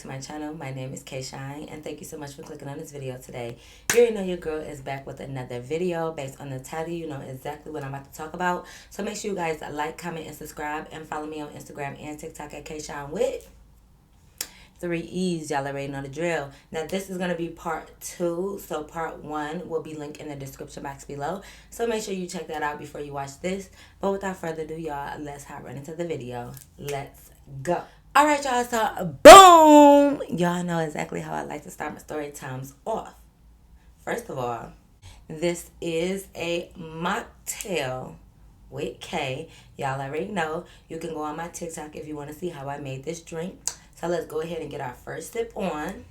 to my channel. My name is K-Shine, and thank you so much for clicking on this video today. You already know your girl is back with another video. Based on the title, you know exactly what I'm about to talk about. So make sure you guys like, comment, and subscribe, and follow me on Instagram and TikTok at K-Shine with 3 E's. Y'all already know the drill. Now this is going to be part 2, so part 1 will be linked in the description box below, so make sure you check that out before you watch this. But without further ado, y'all, let's hop right into the video. Let's go. Alright, y'all, so boom! Y'all know exactly how I like to start my story times off. First of all, this is a mocktail with K. Y'all already know. You can go on my TikTok if you want to see how I made this drink. So let's go ahead and get our first sip on.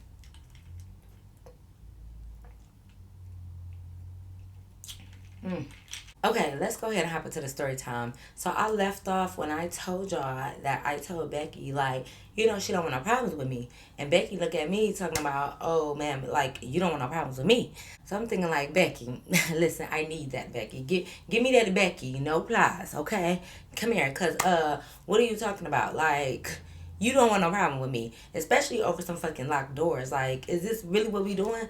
Okay, let's go ahead and hop into the story time. So I left off when I told y'all that I told Becky, like, you know, she don't want no problems with me. And Becky look at me talking about, oh, man, like, you don't want no problems with me. So I'm thinking, like, Becky, listen, I need that, Becky. Give me that, Becky. No plies, okay? Come here, because, what are you talking about? Like, you don't want no problem with me, especially over some fucking locked doors. Like, is this really what we doing?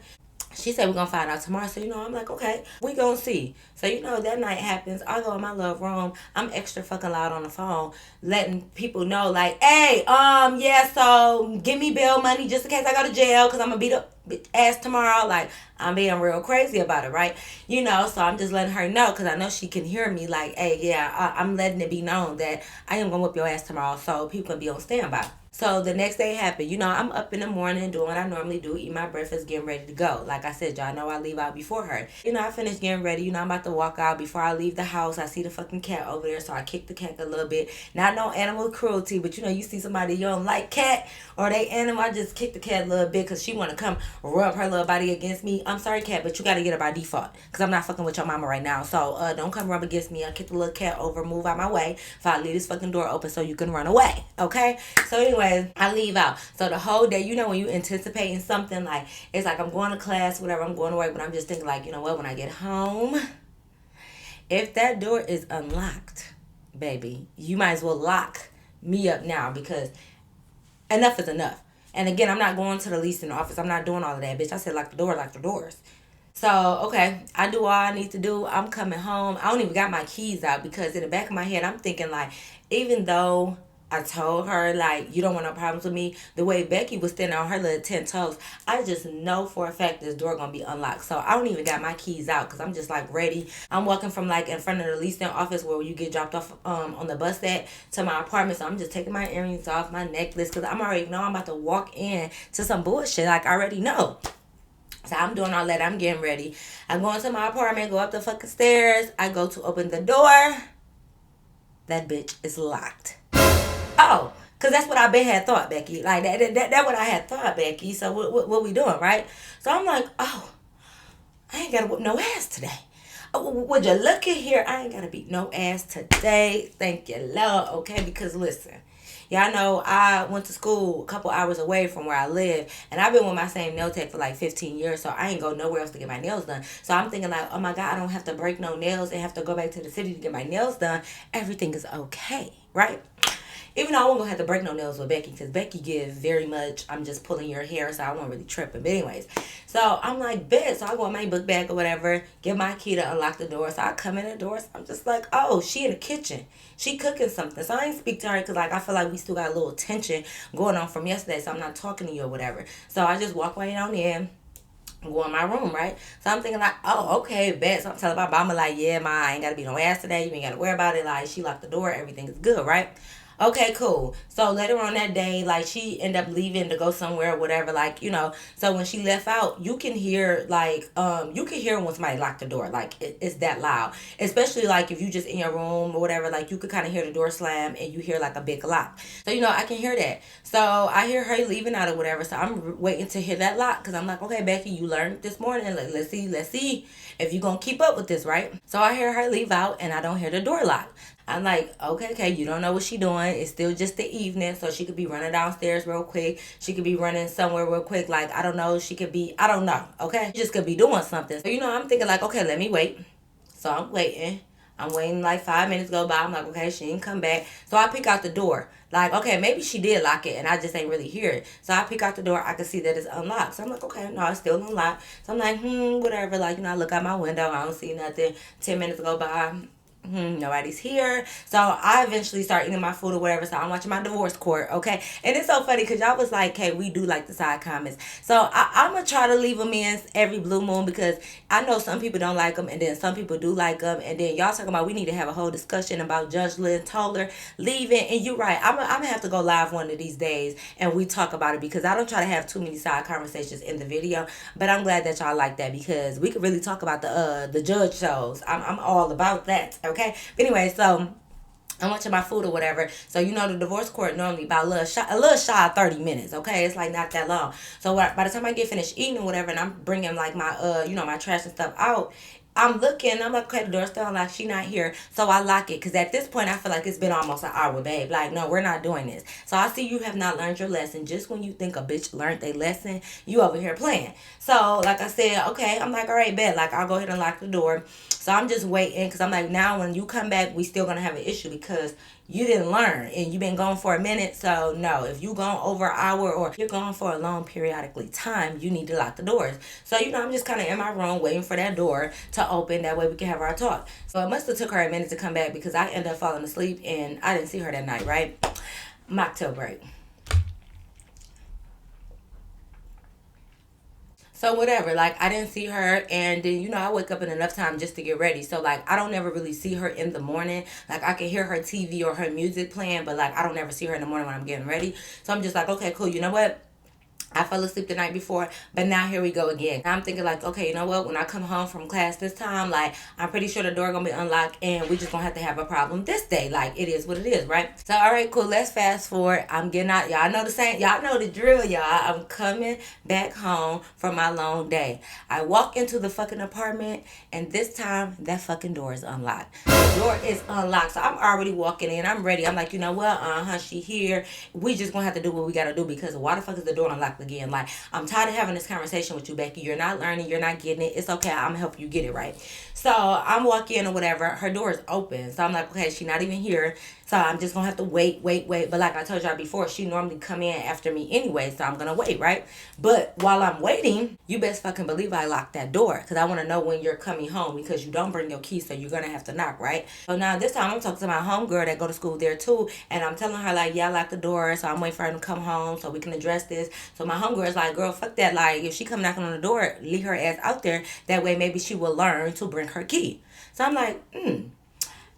She said we're gonna find out tomorrow. So, you know, I'm like, okay, we gonna see. So, you know, that night happens. I go in my little room. I'm extra fucking loud on the phone, letting people know, like, hey, yeah, so give me bail money just in case I go to jail, because I'm gonna beat up ass tomorrow. Like, I'm being real crazy about it, right? You know, so I'm just letting her know, because I know she can hear me, like, hey, yeah, I'm letting it be known that I am gonna whip your ass tomorrow, so people can be on standby. So the next day happened. You know, I'm up in the morning doing what I normally do, eat my breakfast, getting ready to go. Like I said, y'all know I leave out before her. You know, I finished getting ready. You know, I'm about to walk out. Before I leave the house, I see the fucking cat over there, so I kick the cat a little bit. Not no animal cruelty, but you know, you see somebody you don't like cat or they animal, I just kick the cat a little bit because she want to come rub her little body against me. I'm sorry, cat, but you got to get her by default because I'm not fucking with your mama right now. So don't come rub against me. I kick the little cat over, move out my way if I leave this fucking door open so you can run away, okay? So anyways, I leave out. So the whole day, you know, when you anticipating something, like, it's like I'm going to class, whatever, I'm going to work, but I'm just thinking, like, you know what, when I get home, if that door is unlocked, baby, you might as well lock me up now, because enough is enough. And again, I'm not going to the leasing office. I'm not doing all of that, bitch. I said lock the door, lock the doors. So, okay, I do all I need to do. I'm coming home. I don't even got my keys out, because in the back of my head, I'm thinking, like, even though I told her, like, you don't want no problems with me, the way Becky was standing on her little 10 toes, I just know for a fact this door gonna be unlocked. So I don't even got my keys out, because I'm just, like, ready. I'm walking from, like, in front of the leasing office where you get dropped off on the bus at to my apartment. So I'm just taking my earrings off, my necklace, because I'm already know I'm about to walk in to some bullshit. Like, I already know. So I'm doing all that. I'm getting ready. I'm going to my apartment, go up the fucking stairs. I go to open the door. That bitch is locked. Oh, because that's what I been had thought, Becky. Like, that what I had thought, Becky. So what we doing, right? So I'm like, oh, I ain't got to whoop no ass today. Oh, would you look at here? I ain't got to beat no ass today. Thank you, Lord. Okay, because listen. Y'all know I went to school a couple hours away from where I live, and I've been with my same nail tech for like 15 years, so I ain't go nowhere else to get my nails done. So I'm thinking, like, oh my God, I don't have to break no nails and have to go back to the city to get my nails done. Everything is okay, right? Even though I won't gonna have to break no nails with Becky, because Becky gives very much, I'm just pulling your hair, so I won't really tripping. But anyways, so I'm like, bet. So I go in my book bag or whatever, get my key to unlock the door. So I come in the door, so I'm just like, oh, she in the kitchen. She cooking something. So I ain't speak to her, because, like, I feel like we still got a little tension going on from yesterday, so I'm not talking to you or whatever. So I just walk right on in, go in my room, right? So I'm thinking, like, oh, okay, bet. So I'm telling my mama, like, yeah, ma, I ain't got to be no ass today. You ain't got to worry about it. Like, she locked the door. Everything is good, right? Okay, cool. So later on that day, like, she ended up leaving to go somewhere or whatever, like, you know. So when she left out, you can hear, like, you can hear when somebody locked the door. Like, it's that loud. Especially, like, if you just in your room or whatever, like, you could kind of hear the door slam and you hear, like, a big lock. So, you know, I can hear that. So I hear her leaving out or whatever. So I'm waiting to hear that lock, because I'm like, okay, Becky, you learned this morning. Like, let's see if you gonna keep up with this, right? So I hear her leave out, and I don't hear the door lock. I'm like, okay, you don't know what she doing. It's still just the evening, so she could be running downstairs real quick. She could be running somewhere real quick. Like, I don't know. She could be, I don't know, okay? She just could be doing something. So, you know, I'm thinking, like, okay, let me wait. So I'm waiting. I'm waiting like 5 minutes go by. I'm like, okay, she ain't come back. So I peek out the door. Like, okay, maybe she did lock it and I just ain't really hear it. So I peek out the door. I can see that it's unlocked. So I'm like, okay, no, it's still unlocked. So I'm like, whatever. Like, I look out my window. I don't see nothing. 10 minutes go by. Nobody's here. So I eventually start eating my food or whatever. So I'm watching my divorce court, okay? And it's so funny because y'all was like, hey, we do like the side comments. So I'm going to try to leave them in every blue moon because I know some people don't like them and then some people do like them. And then y'all talking about we need to have a whole discussion about Judge Lynn Toller leaving. And you're right. I'm going to have to go live one of these days and we talk about it because I don't try to have too many side conversations in the video. But I'm glad that y'all like that because we could really talk about the judge shows. I'm all about that, okay? But anyway, so I'm watching my food or whatever. So the divorce court normally about a little shy of 30 minutes. Okay, it's like not that long. So by the time I get finished eating or whatever, and I'm bringing like my my trash and stuff out. I'm looking, I'm like, okay, the door's still unlocked, she not here. So I lock it, because at this point, I feel like it's been almost an hour, babe. Like, no, we're not doing this. So I see you have not learned your lesson. Just when you think a bitch learned their lesson, you over here playing. So, like I said, okay, I'm like, all right, bet. Like, I'll go ahead and lock the door. So I'm just waiting, because I'm like, now when you come back, we still going to have an issue, because you didn't learn and you've been gone for a minute. So no, if you gone over an hour or you're gone for a long periodically time, you need to lock the doors. So I'm just kind of in my room waiting for that door to open. That way we can have our talk. So it must have took her a minute to come back because I ended up falling asleep and I didn't see her that night, right? Mocktail break. So whatever, like I didn't see her, and then I wake up in enough time just to get ready. So like I don't never really see her in the morning. Like I can hear her TV or her music playing, but like I don't ever see her in the morning when I'm getting ready. So I'm just like, okay, cool. You know what? I fell asleep the night before, but now here we go again. I'm thinking like, okay, you know what? When I come home from class this time, like I'm pretty sure the door gonna be unlocked, and we just gonna have to have a problem this day. Like it is what it is, right? So all right, cool. Let's fast forward. I'm getting out. Y'all know the same. Y'all know the drill, y'all. I'm coming back home from my long day. I walk into the fucking apartment, and this time that fucking door is unlocked. The door is unlocked, so I'm already walking in. I'm ready. I'm like, you know what? She here. We just gonna have to do what we gotta do because why the fuck is the door unlocked again? Like I'm tired of having this conversation with you, Becky. You're not learning. You're not getting it. It's okay. I'm gonna help you get it right. So I'm walking in or whatever. Her door is open. So I'm like, okay, she's not even here. So I'm just gonna have to wait. But like I told y'all before, she normally come in after me anyway. So I'm gonna wait, right? But while I'm waiting, you best fucking believe I locked that door because I want to know when you're coming home because you don't bring your keys, so you're gonna have to knock, right? So now this time I'm talking to my homegirl that go to school there too, and I'm telling her like, yeah, I locked the door, so I'm waiting for her to come home so we can address this. So my homegirl is like, girl, fuck that. Like if she come knocking on the door, leave her ass out there. That way maybe she will learn to bring her key. So I'm like,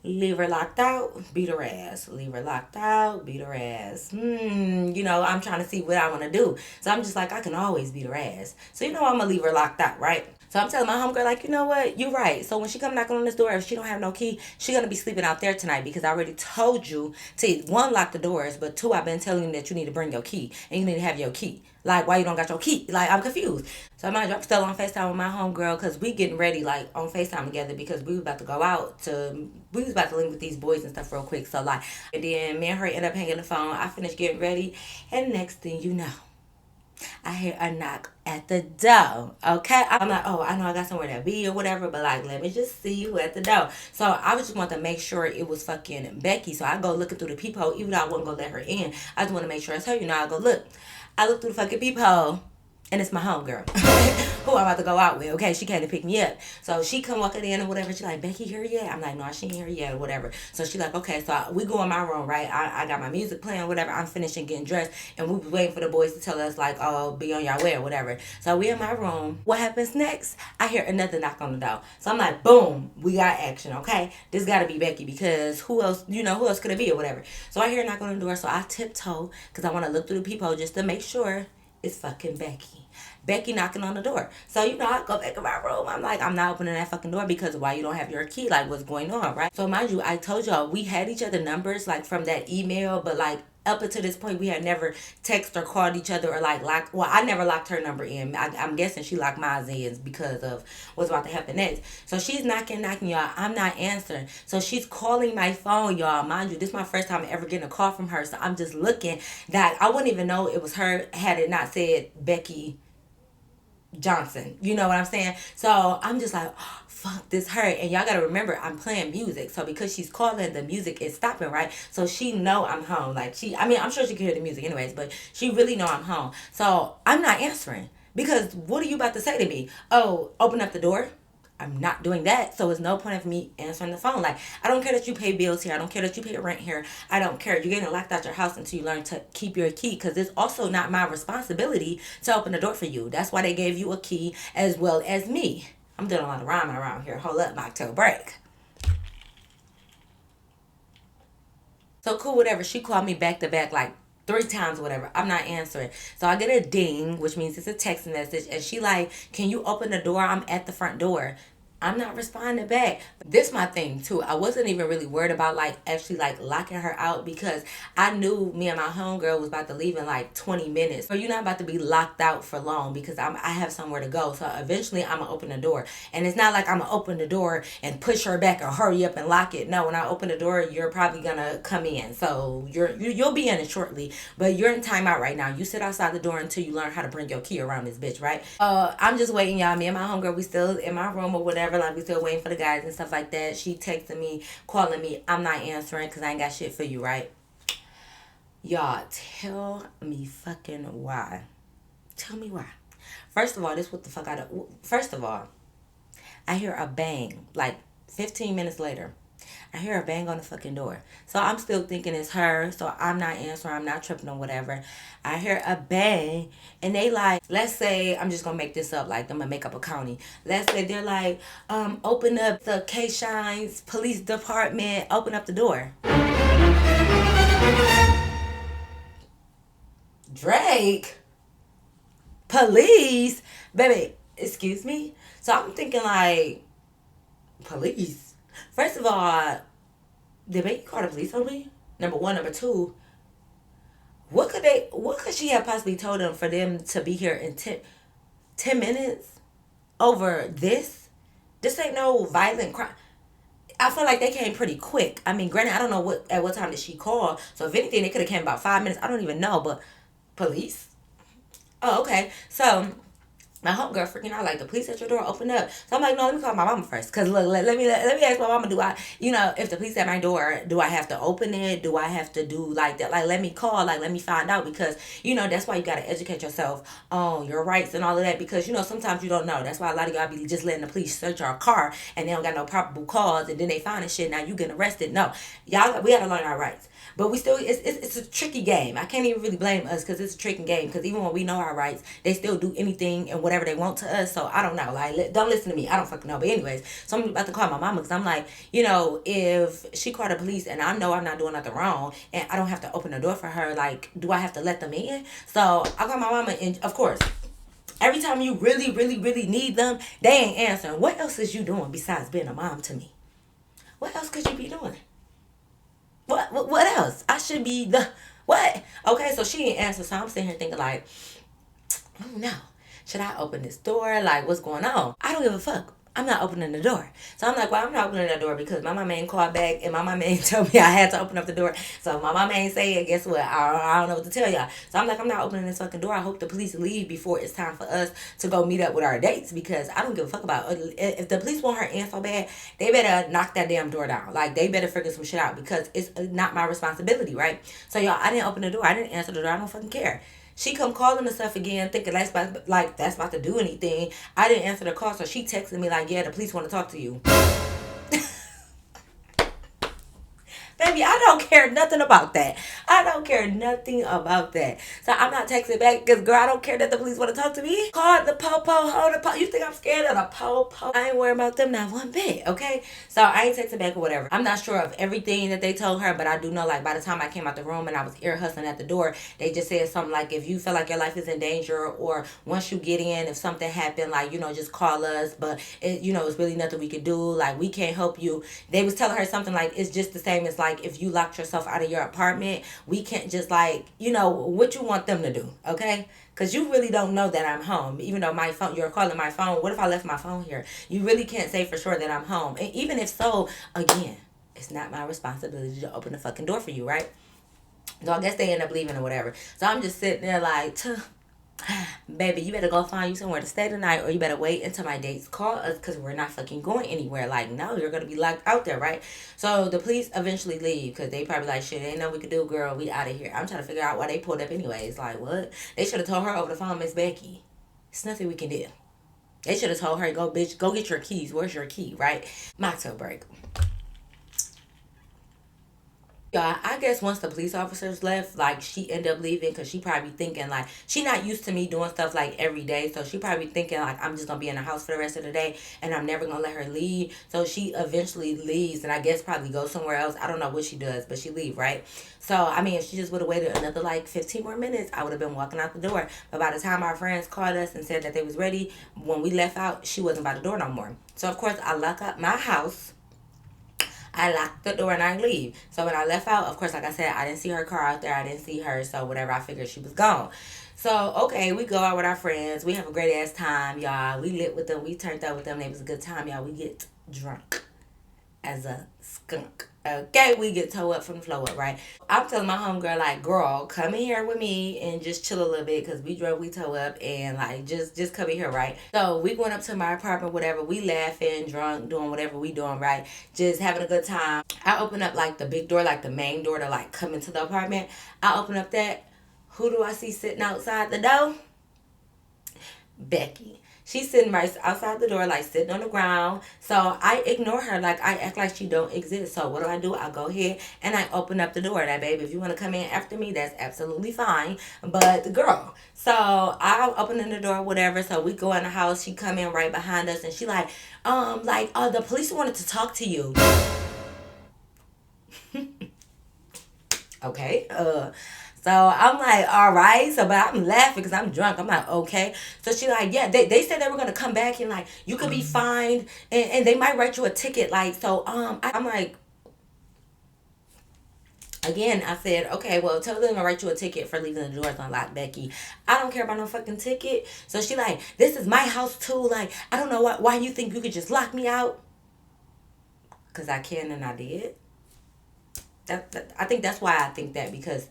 leave her locked out, beat her ass. Leave her locked out, beat her ass. I'm trying to see what I want to do. So I'm just like, I can always beat her ass. So I'm going to leave her locked out, right? So I'm telling my homegirl, like, you know what? You're right. So when she come knocking on this door, if she don't have no key, she going to be sleeping out there tonight because I already told you to, one, lock the doors, but two, I've been telling you that you need to bring your key and you need to have your key. Like, why you don't got your key? Like, I'm confused. So I'm still on FaceTime with my homegirl because we getting ready, like, on FaceTime together because we was about to go out we was about to link with these boys and stuff real quick. So, like, and then me and her end up hanging the phone. I finished getting ready. And next thing you know, I hear a knock at the door. Okay, I'm like, oh, I know I got somewhere to be or whatever, but like, let me just see who at the door. So I was just want to make sure it was fucking Becky. So I go looking through the peephole, even though I wasn't gonna let her in. I just want to make sure it's her. I go look. I look through the fucking peephole. And it's my homegirl who I'm about to go out with. Okay, she came to pick me up. So she come walking in or whatever. She like, Becky here yet? I'm like, no, she ain't here yet or whatever. So she like, okay. So we go in my room, right? I got my music playing or whatever. I'm finishing getting dressed. And we was waiting for the boys to tell us like, oh, be on your way or whatever. So we in my room. What happens next? I hear another knock on the door. So I'm like, boom, we got action, okay? This got to be Becky because who else, who else could it be or whatever. So I hear a knock on the door. So I tiptoe because I want to look through the peephole just to make sure it's fucking Becky. Becky knocking on the door. So, I go back in my room. I'm like, I'm not opening that fucking door because why you don't have your key? Like, what's going on, right? So, mind you, I told y'all we had each other numbers, like, from that email, but, like, up until this point, we had never texted or called each other or, like, locked. Well, I never locked her number in. I'm guessing she locked mine in because of what's about to happen next. So, she's knocking, y'all. I'm not answering. So, she's calling my phone, y'all. Mind you, this is my first time ever getting a call from her. So, I'm just looking that I wouldn't even know it was her had it not said Becky Johnson. You know what I'm saying? So I'm just like, oh, fuck, this hurt. And y'all gotta remember, I'm playing music. So because she's calling, the music is stopping, right? So she know I'm home. Like I mean, I'm sure she can hear the music anyways, but she really know I'm home. So I'm not answering. Because what are you about to say to me? Oh, open up the door? I'm not doing that. So it's no point of me answering the phone. Like, I don't care that you pay bills here. I don't care that you pay rent here. I don't care. You're getting locked out your house until you learn to keep your key. Because it's also not my responsibility to open the door for you. That's why they gave you a key as well as me. I'm doing a lot of rhyming around here. Hold up, mocktail break. So cool, whatever. She called me back to back like 3 times or whatever. I'm not answering. So I get a ding, which means it's a text message. And she like, can you open the door? I'm at the front door. I'm not responding back. This my thing too. I wasn't even really worried about like actually like locking her out because I knew me and my homegirl was about to leave in like 20 minutes. So you're not about to be locked out for long because I have somewhere to go. So eventually I'm gonna open the door. And it's not like I'm gonna open the door and push her back or hurry up and lock it. No, when I open the door, you're probably gonna come in. So you'll be in it shortly. But you're in timeout right now. You sit outside the door until you learn how to bring your key around this bitch, right? I'm just waiting, y'all. Me and my homegirl, we still in my room or whatever. Like, we still waiting for the guys and stuff like that. She texting me, calling me. I'm not answering because I ain't got shit for you, right? Y'all, tell me fucking why. Tell me why. First of all, this what the fuck I do. First of all, I hear a bang like 15 minutes later. I hear a bang on the fucking door. So I'm still thinking it's her. So I'm not answering. I'm not tripping or whatever. I hear a bang. And they like, let's say, I'm just going to make this up. Like, I'm going to make up a county. Let's say they're like, open up the K-Shines Police Department. Open up the door. Drake? Police? Baby, excuse me? So I'm thinking like, police? First of all, did Becky call the police on me? Number one. Number two, what could she have possibly told them for them to be here in 10 minutes over this? This ain't no violent crime. I feel like they came pretty quick. I mean, granted, I don't know what time did she call. So if anything, they could have came about 5 minutes. I don't even know, but police? Oh, okay. So my homegirl freaking out like, the police at your door, open up. So I'm like, no, let me call my mama first. Because look, let me ask my mama, do I, if the police at my door, do I have to open it? Do I have to do like that? Like, let me call, like, let me find out. Because that's why you got to educate yourself on your rights and all of that. Because sometimes you don't know. That's why a lot of y'all be just letting the police search our car and they don't got no probable cause, and then they find shit. Now you getting arrested. No, y'all, we got to learn our rights. But we still, it's a tricky game. I can't even really blame us because it's a tricky game. Because even when we know our rights, they still do anything and whatever they want to us. So I don't know. Like, don't listen to me. I don't fucking know. But anyways, so I'm about to call my mama because I'm like, if she called the police and I know I'm not doing nothing wrong and I don't have to open the door for her, like, do I have to let them in? So I call my mama and of course, every time you really, really, really need them, they ain't answering. What else is you doing besides being a mom to me? What else could you be doing? What else? I should be the what? Okay, so she didn't answer. So I'm sitting here thinking like, oh no, should I open this door? Like, what's going on? I don't give a fuck. I'm not opening the door. So I'm like, well, I'm not opening the door because my mama ain't called back and my mama ain't told me I had to open up the door. So my mama ain't say it. Guess what? I don't know what to tell y'all. So I'm like, I'm not opening this fucking door. I hope the police leave before it's time for us to go meet up with our dates because I don't give a fuck about it. If the police want her in so bad, they better knock that damn door down. Like, they better figure some shit out because it's not my responsibility, right? So y'all, I didn't open the door. I didn't answer the door. I don't fucking care. She come calling the stuff again, thinking that's about to do anything. I didn't answer the call, so she texted me like, yeah, the police want to talk to you. Baby, I don't care nothing about that. I don't care nothing about that. So I'm not texting back because, girl, I don't care that the police want to talk to me. Call the po-po, hold the po. You think I'm scared of the po-po? I ain't worried about them not one bit, okay? So I ain't texting back or whatever. I'm not sure of everything that they told her, but I do know, like, by the time I came out the room and I was ear hustling at the door, they just said something like, if you feel like your life is in danger or once you get in, if something happened, like, just call us. But, it's really nothing we could do. Like, we can't help you. They was telling her something like, it's just the same as, like, if you locked yourself out of your apartment, we can't just like, what you want them to do, okay? Because you really don't know that I'm home. Even though my phone, you're calling my phone. What if I left my phone here? You really can't say for sure that I'm home. And even if so, again, it's not my responsibility to open the fucking door for you, right? So I guess they end up leaving or whatever. So I'm just sitting there like, Baby, you better go find you somewhere to stay tonight, or you better wait until my dates call us because we're not fucking going anywhere. Like, no, you're gonna be locked out there, right? So the police eventually leave because they probably like, shit, ain't nothing we could do, girl. We out of here. I'm trying to figure out why they pulled up anyways. Like, what? They should have told her over the phone, Miss Becky. It's nothing we can do. They should have told her, go, bitch, go get your keys. Where's your key, right? Mocktail break. Yeah, I guess once the police officers left, like she ended up leaving because she probably thinking like she not used to me doing stuff like every day, so she probably thinking like I'm just gonna be in the house for the rest of the day and I'm never gonna let her leave. So she eventually leaves and I guess probably goes somewhere else. I don't know what she does, but she leave, right? So I mean, if she just would have waited another like 15 more minutes, I would have been walking out the door. But by the time our friends called us and said that they was ready, when we left out, she wasn't by the door no more. So of course I lock up my house. I locked the door and I leave. So when I left out, of course, like I said, I didn't see her car out there. I didn't see her. So whatever, I figured she was gone. So, okay, we go out with our friends. We have a great ass time, y'all. We lit with them. We turned up with them. It was a good time, y'all. We get drunk as a skunk. Okay, we get toe up from the flow up, right? I'm telling my homegirl, like, girl, come in here with me and just chill a little bit because we drove, we toe up, and like, just come in here, right? So we went up to my apartment, whatever. We laughing, drunk, doing whatever we doing, right? Just having a good time. I open up like the big door, like the main door to like come into the apartment. I open up that. Who do I see sitting outside the door? Becky. She's sitting right outside the door, like sitting on the ground. So I ignore her, like I act like she don't exist. So what do? I go ahead and I open up the door. That baby, if you want to come in after me, that's absolutely fine. But the girl, so I open in the door, whatever. So we go in the house. She come in right behind us, and she the police wanted to talk to you. Okay. So I'm like, all right. So, but I'm laughing because I'm drunk. I'm like, okay. So she like, yeah, they said they were gonna come back and like you could be fined and they might write you a ticket. Like, so I'm like, again, I said, okay, well, tell them to write you a ticket for leaving the doors unlocked, Becky. I don't care about no fucking ticket. So she like, this is my house too. Like, I don't know why you think you could just lock me out. Cause I can and I did. I think that's why I think that because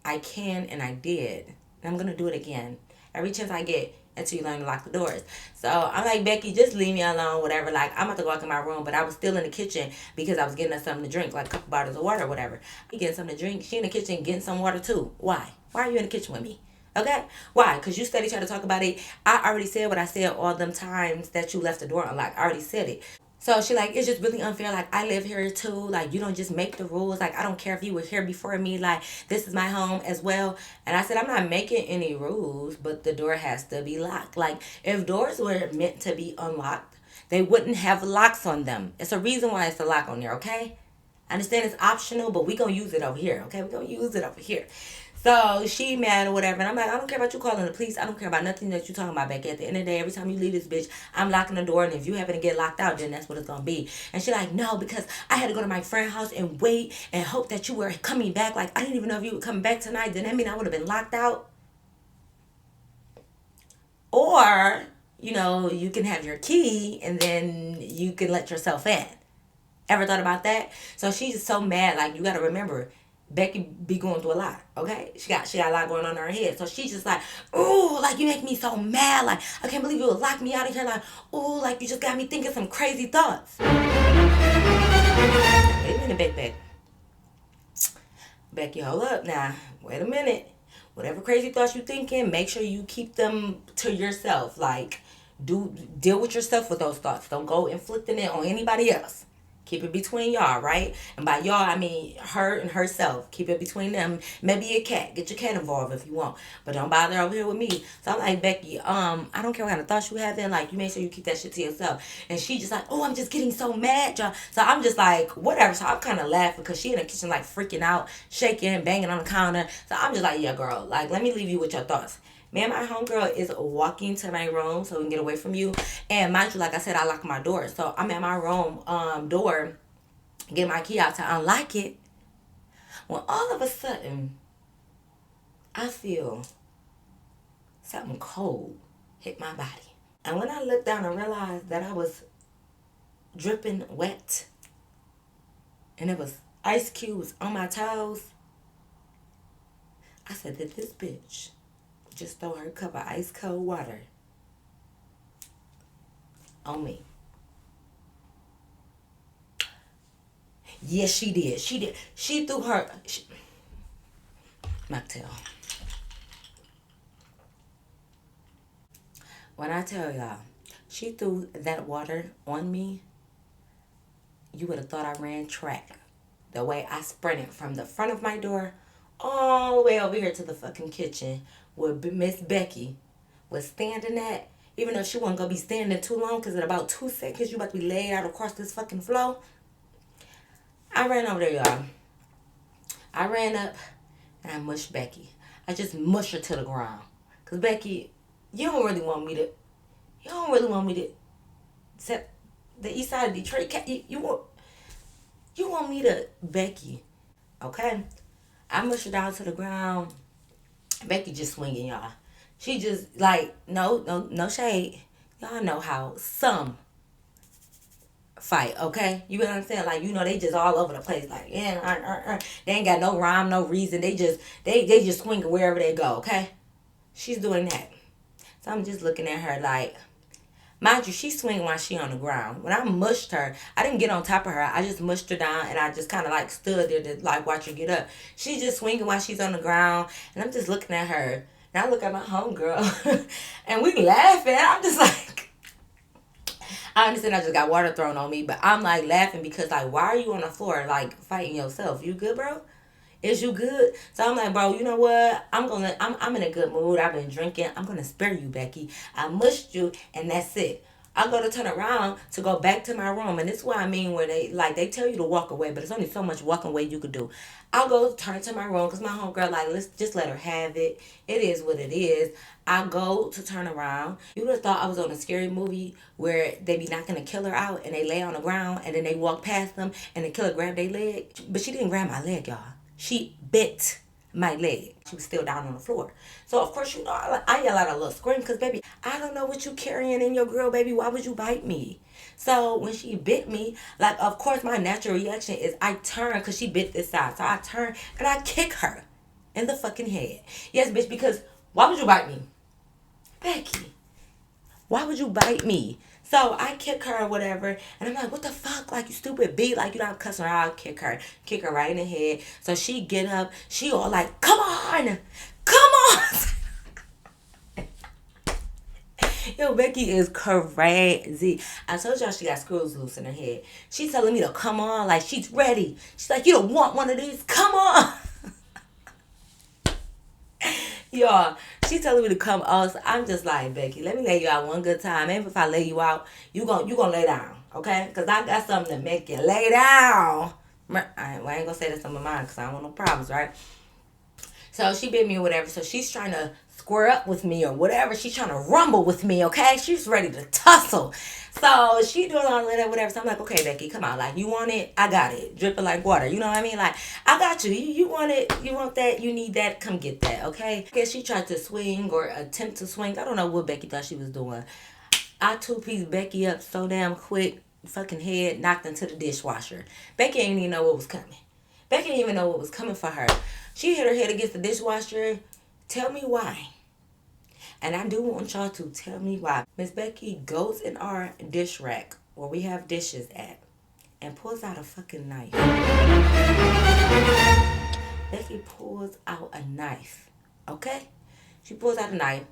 I can and I did. And I'm gonna do it again. Every chance I get until you learn to lock the doors. So I'm like, Becky, just leave me alone, whatever. Like, I'm about to walk in my room, but I was still in the kitchen because I was getting us something to drink, like a couple bottles of water or whatever. You getting something to drink. She in the kitchen getting some water too. Why? Why are you in the kitchen with me? Okay? Why? Because you steady trying to talk about it. I already said what I said all them times that you left the door unlocked. I already said it. So she like, it's just really unfair. Like, I live here too. Like, you don't just make the rules. Like, I don't care if you were here before me. Like, this is my home as well. And I said, I'm not making any rules, but the door has to be locked. Like, if doors were meant to be unlocked, they wouldn't have locks on them. It's a reason why it's a lock on there, okay? I understand it's optional, but we gonna use it over here, okay? We gonna use it over here. So she mad or whatever, and I'm like, I don't care about you calling the police. I don't care about nothing that you talking about, Becky. At the end of the day, every time you leave this bitch, I'm locking the door, and if you happen to get locked out, then that's what it's gonna be. And she like, no, because I had to go to my friend's house and wait and hope that you were coming back. Like, I didn't even know if you were coming back tonight. Then that mean I would have been locked out? Or, you can have your key and then you can let yourself in. Ever thought about that? So she's so mad. Like, you gotta remember, Becky be going through a lot. Okay, she got a lot going on in her head. So she's just like, ooh, like you make me so mad. Like, I can't believe you would lock me out of here. Like, ooh, like you just got me thinking some crazy thoughts. Wait a minute, Becky, hold up now. Wait a minute. Whatever crazy thoughts you thinking, make sure you keep them to yourself. Like, deal with yourself with those thoughts. Don't go inflicting it on anybody else. Keep it between y'all, right? And by y'all, I mean her and herself. Keep it between them. Maybe a cat. Get your cat involved if you want. But don't bother over here with me. So I'm like, Becky, I don't care what kind of thoughts you have in. Like, you make sure you keep that shit to yourself. And she just like, oh, I'm just getting so mad, y'all. So I'm just like, whatever. So I'm kind of laughing because she in the kitchen like freaking out, shaking, banging on the counter. So I'm just like, yeah, girl. Like, let me leave you with your thoughts. Me and my homegirl is walking to my room so we can get away from you. And mind you, like I said, I lock my door. So I'm at my room door, get my key out to unlock it. When all of a sudden, I feel something cold hit my body. And when I looked down and realized that I was dripping wet and it was ice cubes on my toes, I said, did this bitch just throw her cup of ice cold water on me. Yes, she did. She did. She threw her. Mocktail. When I tell y'all, she threw that water on me, you would have thought I ran track. The way I sprinted from the front of my door all the way over here to the fucking kitchen where Miss Becky was standing at. Even though she wasn't going to be standing too long because in about 2 seconds you about to be laid out across this fucking floor. I ran over there, y'all. I ran up and I mushed Becky. I just mushed her to the ground. Because Becky, you don't really want me to set the east side of Detroit. You want me to, Becky, okay? I mushed her down to the ground. Becky just swinging, y'all. She just, like, no shade. Y'all know how some fight, okay? You know what I'm saying? Like, they just all over the place. Like, yeah, they ain't got no rhyme, no reason. They just swing wherever they go, okay? She's doing that. So I'm just looking at her like, mind you, she's swinging while she on the ground. When I mushed her, I didn't get on top of her. I just mushed her down and I just kind of like stood there to like watch her get up. She's just swinging while she's on the ground. And I'm just looking at her. And I look at my homegirl. And we laughing. I'm just like, I understand I just got water thrown on me. But I'm like laughing because like, why are you on the floor like fighting yourself? You good, bro? Is you good? So I'm like, bro, you know what? I'm in a good mood. I've been drinking. I'm gonna spare you, Becky. I mushed you, and that's it. I go to turn around to go back to my room, and this is what I mean where they tell you to walk away, but it's only so much walking away you could do. I'll go turn to my room because my homegirl like, let's just let her have it. It is what it is. I go to turn around. You would have thought I was on a scary movie where they be knocking the killer out and they lay on the ground and then they walk past them and the killer grab their leg. But she didn't grab my leg, y'all. She bit my leg. She was still down on the floor. So, of course, I yell out a little scream because, baby, I don't know what you carrying in your grill, baby. Why would you bite me? So, when she bit me, like, of course, my natural reaction is I turn because she bit this side. So, I turn and I kick her in the fucking head. Yes, bitch, because why would you bite me? Becky, why would you bite me? So I kick her or whatever, and I'm like, what the fuck? Like, you stupid B. Like, you don't cuss her out. Kick her right in the head. So she get up. She all like, come on. Come on. Yo, Becky is crazy. I told y'all she got screws loose in her head. She's telling me to come on. Like, she's ready. She's like, you don't want one of these? Come on. Y'all, she telling me to come out. So I'm just like, Becky, let me lay you out one good time. Maybe if I lay you out, you gonna lay down, okay? Because I got something to make you lay down. I ain't gonna say this on my mind because I don't want no problems, right? So she bit me or whatever. So she's trying to square up with me or whatever. She's trying to rumble with me, okay? She's ready to tussle. So she doing all of that, whatever. So I'm like, okay, Becky, come on. Like, you want it? I got it. Dripping like water. You know what I mean? Like, I got you. You want it? You want that? You need that? Come get that, okay? I guess she tried to swing or attempt to swing. I don't know what Becky thought she was doing. I two-piece Becky up so damn quick. Fucking head knocked into the dishwasher. Becky ain't even know what was coming. Becky didn't even know what was coming for her. She hit her head against the dishwasher. Tell me why. And I do want y'all to tell me why. Miss Becky goes in our dish rack where we have dishes at and pulls out a fucking knife. Becky pulls out a knife. Okay? She pulls out a knife.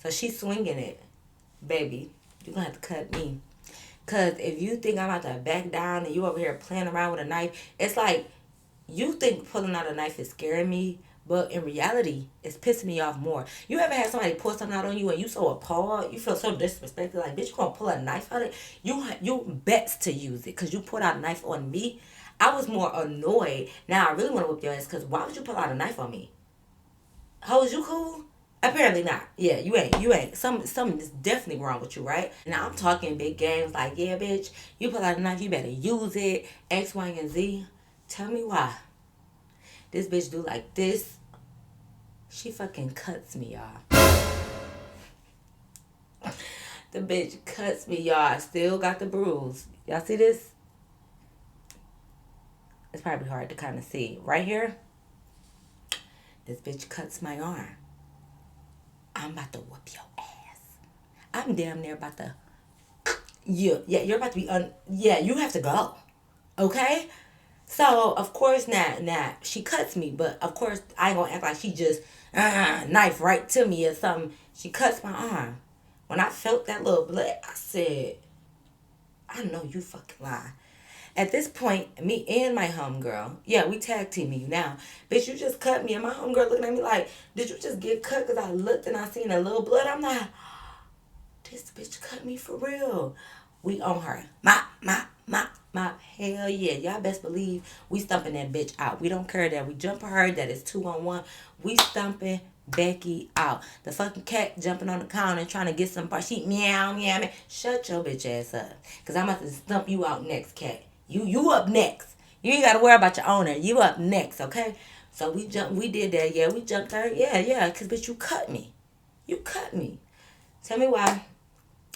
So she's swinging it. Baby, you're going to have to cut me. Because if you think I'm about to back down and you over here playing around with a knife, it's like you think pulling out a knife is scaring me, but in reality, it's pissing me off more. You ever had somebody pull something out on you and you so appalled, you feel so disrespected, like, bitch, you gonna pull a knife out of it? You bets to use it because you pulled out a knife on me. I was more annoyed. Now I really want to whip your ass because why would you pull out a knife on me? How is you cool? Apparently not. Yeah, you ain't. Something is definitely wrong with you, right? Now I'm talking big games like, yeah, bitch, you pull out a knife, you better use it. X, Y, and Z. Tell me why. This bitch do like this. She fucking cuts me, y'all. The bitch cuts me, y'all. I still got the bruise. Y'all see this? It's probably hard to kind of see. Right here, this bitch cuts my arm. I'm about to whoop your ass. I'm damn near about to. Yeah, you're about to be yeah, you have to go. Okay? So of course now she cuts me, but of course I ain't gonna act like she just knife right to me or something. She cuts my arm. When I felt that little blood, I said, I know you fucking lie. At this point, me and my homegirl, yeah, we tag teaming you now. Bitch, you just cut me. And my homegirl looking at me like, did you just get cut? Because I looked and I seen a little blood. I'm like, this bitch cut me for real. We on her. Mop. Hell yeah. Y'all best believe we stumping that bitch out. We don't care that we jump her, that it's 2-on-1. We stumping Becky out. The fucking cat jumping on the counter trying to get some part. She meow. Shut your bitch ass up. Because I'm about to stump you out next, cat. You up next. You ain't got to worry about your owner. You up next, okay? So we did that. Yeah, we jumped her. Yeah. Because, bitch, you cut me. You cut me. Tell me why.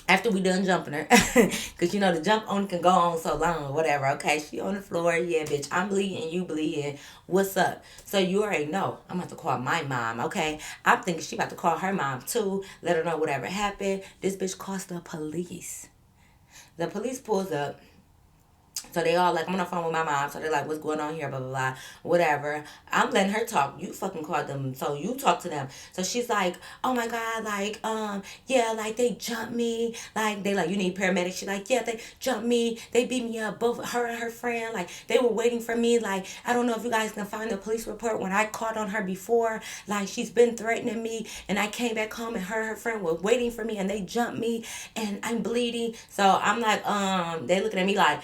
After we done jumping her, because you know the jump only can go on so long or whatever. Okay, she on the floor. Yeah, bitch, I'm bleeding, you bleeding. What's up? So you already know I'm about to call my mom. Okay, I'm thinking she about to call her mom too. Let her know whatever happened. This bitch calls the police. The police pulls up. So they all like, I'm on the phone with my mom. So they're like, what's going on here? Blah, blah, blah. Whatever. I'm letting her talk. You fucking called them. So you talk to them. So she's like, oh my God, like, yeah, like they jumped me. Like, they like, you need paramedics. She's like, yeah, they jumped me. They beat me up. Both her and her friend. Like, they were waiting for me. Like, I don't know if you guys can find the police report when I called on her before. Like, she's been threatening me. And I came back home and her and her friend were waiting for me. And they jumped me. And I'm bleeding. So I'm like, they looking at me like,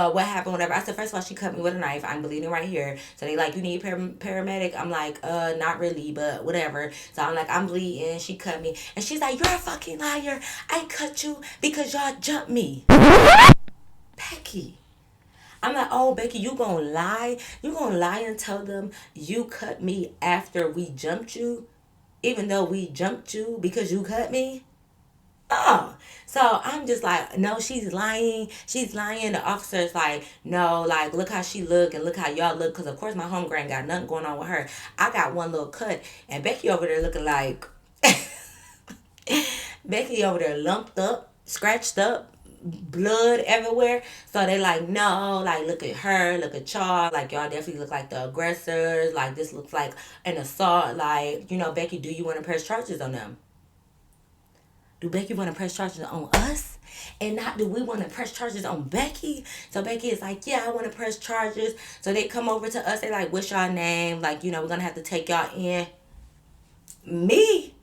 what happened, whatever. I said, first of all, she cut me with a knife. I'm bleeding right here. So they like, you need paramedic? I'm like, not really, but whatever. So I'm like, I'm bleeding. She cut me. And she's like, you're a fucking liar. I cut you because y'all jumped me. Becky. I'm like, oh, Becky, you gonna lie? You gonna lie and tell them you cut me after we jumped you? Even though we jumped you because you cut me? Oh, so I'm just like, no, she's lying. She's lying. The officer's like, no, like, look how she look and look how y'all look. Because, of course, my homegirl ain't got nothing going on with her. I got one little cut. And Becky over there looking like, Becky over there lumped up, scratched up, blood everywhere. So they like, no, like, look at her, look at y'all. Like, y'all definitely look like the aggressors. Like, this looks like an assault. Like, you know, Becky, do you want to press charges on them? Do Becky want to press charges on us? And not do we want to press charges on Becky? So Becky is like, yeah, I want to press charges. So they come over to us. They like, what's y'all name? Like, you know, we're going to have to take y'all in. Me?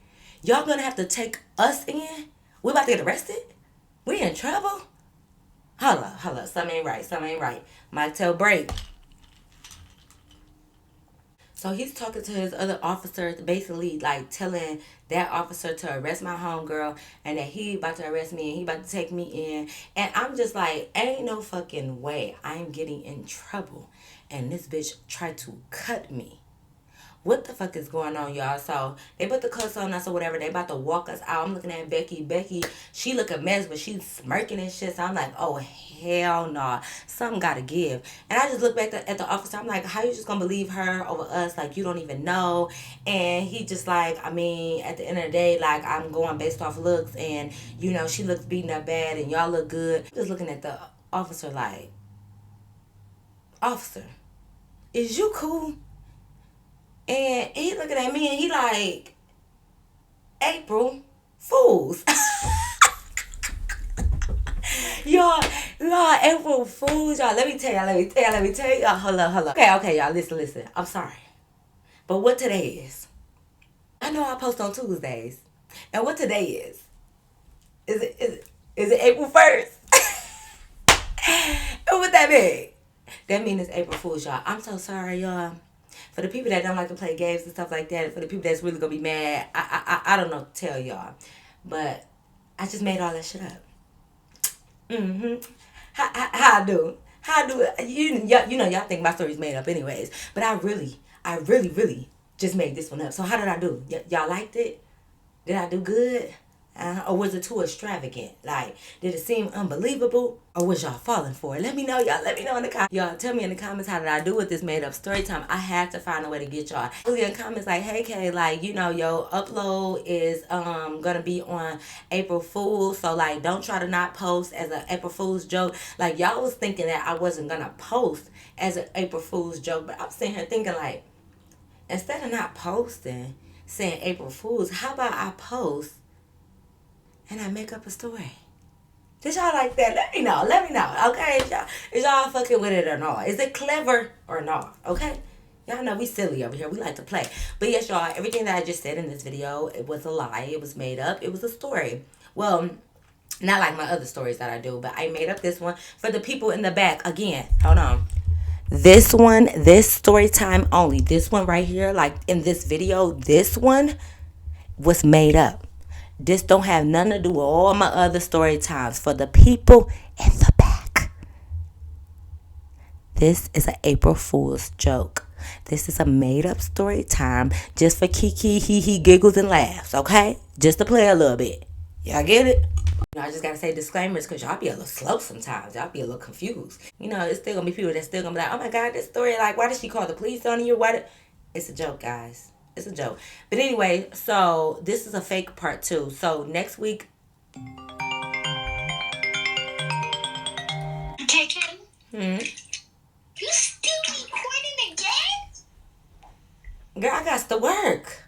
Y'all going to have to take us in? We about to get arrested? We in trouble? Hold up. Something ain't right. Might tell break. So he's talking to his other officers, basically like telling that officer to arrest my homegirl and that he about to arrest me and he about to take me in. And I'm just like, ain't no fucking way I'm getting in trouble. And this bitch tried to cut me. What the fuck is going on, y'all? So they put the cuffs on us or whatever. They about to walk us out. I'm looking at Becky. Becky, she look a mess, but she's smirking and shit. So I'm like, oh, hell nah. Something got to give. And I just look back at the officer. I'm like, how you just going to believe her over us? Like, you don't even know. And he just like, I mean, at the end of the day, like, I'm going based off looks. And, you know, she looks beaten up bad and y'all look good. I'm just looking at the officer like, officer, is you cool? And he looking at me and he like, April Fools. y'all, April Fools, y'all. Let me tell y'all. Hold up. Okay, y'all, listen. I'm sorry. But what today is? I know I post on Tuesdays. And what today is? Is it April 1st? And what that mean? That means it's April Fools, y'all. I'm so sorry, y'all. For the people that don't like to play games and stuff like that, for the people that's really gonna be mad, I don't know what to tell y'all, but I just made all that shit up. How I do? You know y'all think my story's made up anyways, but I really just made this one up. So how did I do? Y'all liked it? Did I do good? Or was it too extravagant? Like, did it seem unbelievable? Or was y'all falling for it? Let me know, y'all. Let me know in the comments. Y'all, tell me in the comments, how did I do with this made up story time? I had to find a way to get y'all. In the comments, like, hey, Kay, like, you know, your upload is gonna be on April Fool's. So, like, don't try to not post as an April Fool's joke. Like, y'all was thinking that I wasn't gonna post as an April Fool's joke. But I'm sitting here thinking, like, instead of not posting, saying April Fool's, how about I post and I make up a story? Did y'all like that? Let me know. Let me know. Okay? Is y'all fucking with it or not? Is it clever or not? Okay? Y'all know we silly over here. We like to play. But yes, y'all, everything that I just said in this video, it was a lie. It was made up. It was a story. Well, not like my other stories that I do, but I made up this one for the people in the back. Again, hold on. This one, this story time only. This one right here, like in this video, this one was made up. This don't have nothing to do with all my other story times. For the people in the back, this is an April Fool's joke. This is a made up story time just for kiki, hee hee, giggles and laughs, okay? Just to play a little bit. Y'all get it? You know, I just gotta say disclaimers because y'all be a little slow sometimes. Y'all be a little confused. You know, it's still gonna be people that's still gonna be like, oh my God, this story, like, why did she call the police on you? It's a joke, guys. It's a joke. But anyway, so this is a fake part 2. So next week. KK? You still recording again? Girl, I got to work.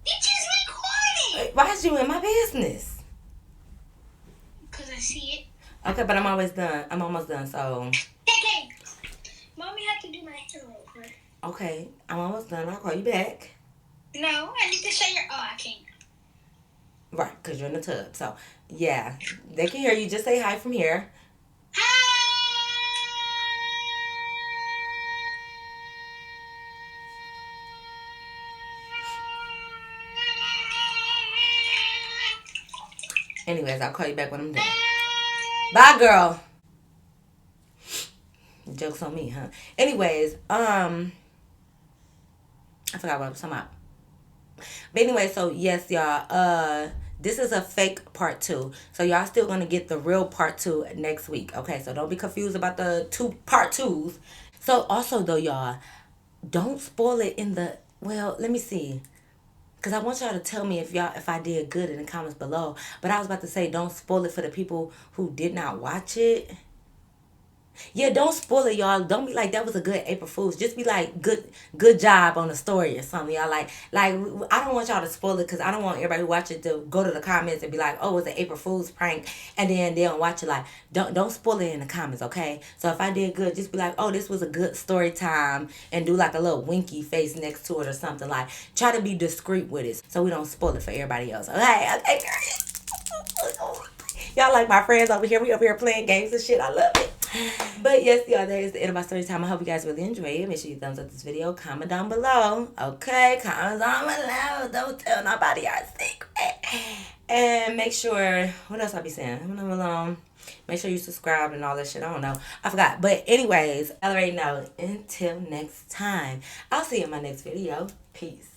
You just recorded. Why is you in my business? Because I see it. Okay, but I'm almost done, so. KK, Mommy had to do my hair real quick. Okay, I'm almost done. I'll call you back. No, I need to show your... Oh, I can't. Right, because you're in the tub. So, yeah, they can hear you. Just say hi from here. Anyways, I'll call you back when I'm done. Bye, girl. Joke's on me, huh? Anyways, I forgot what I was talking about. But anyway, so yes, y'all, this is a fake part 2. So y'all still gonna get the real part 2 next week. Okay, so don't be confused about the part 2s. So also though, y'all, don't spoil it in the, well, let me see. Cause I want y'all to tell me if I did good in the comments below. But I was about to say, don't spoil it for the people who did not watch it. Yeah, don't spoil it, y'all. Don't be like, that was a good April Fool's. Just be like, good job on the story or something, y'all. Like I don't want y'all to spoil it because I don't want everybody who watch it to go to the comments and be like, oh, it's an April Fool's prank, and then they don't watch it. Like, don't spoil it in the comments, okay? So if I did good, just be like, oh, this was a good story time, and do like a little winky face next to it or something. Like, try to be discreet with it so we don't spoil it for everybody else. Okay, y'all like my friends over here. We over here playing games and shit. I love it. But yes, y'all, that is the end of my story time. I hope you guys really enjoy it. Make sure you thumbs up this video. Comment down below. Okay, comment down below. Don't tell nobody our secret. And make sure, what else I be saying? Make sure you subscribe and all that shit. I don't know. I forgot. But anyways, I already know. Until next time, I'll see you in my next video. Peace.